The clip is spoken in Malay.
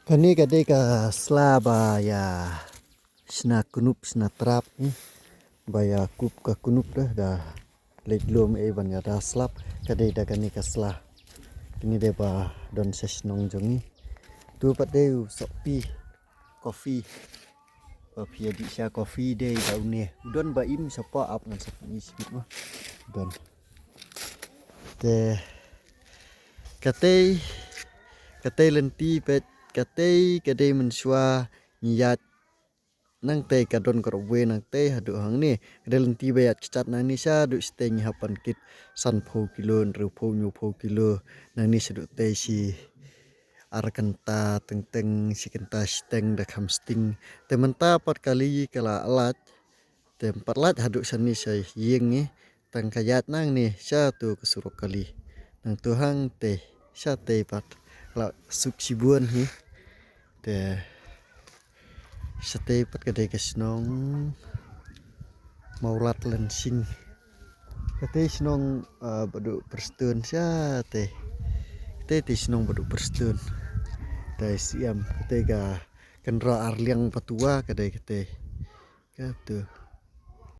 Kani kadai ka slaba ya sna kunup sna trap ni baya kup ka kunup dah leglom e ban ya da slap kadai da kani ka sla kini de ba don sesnong jongi tu pat de sopi kopi kopi di sya kopi de daune udon ba im sapa ap ngan sapa ni simit mah don te katei katei lenti pet katei kadai mensua nyat nang te kadon korwe nang te hadu hang ni kadai lenti bayat cat nang ni sa du steng hapan kit san pho kilo ru pho nyu pho kilo nang ni sedu te si arkanta teng teng si kenta steng da kham sting te menta pat kali kala alat te empat lat hadu sani sai yeng ni tang kayat nang ni sa tu kesuruk kali nang tu hang te sa te pat la suk sibuan hi te sate pat kadai kesnong maulat lensing kadai senong badu perstun sia te senong badu perstun dai siam kadai ga kendra arliang patua kadai kate katu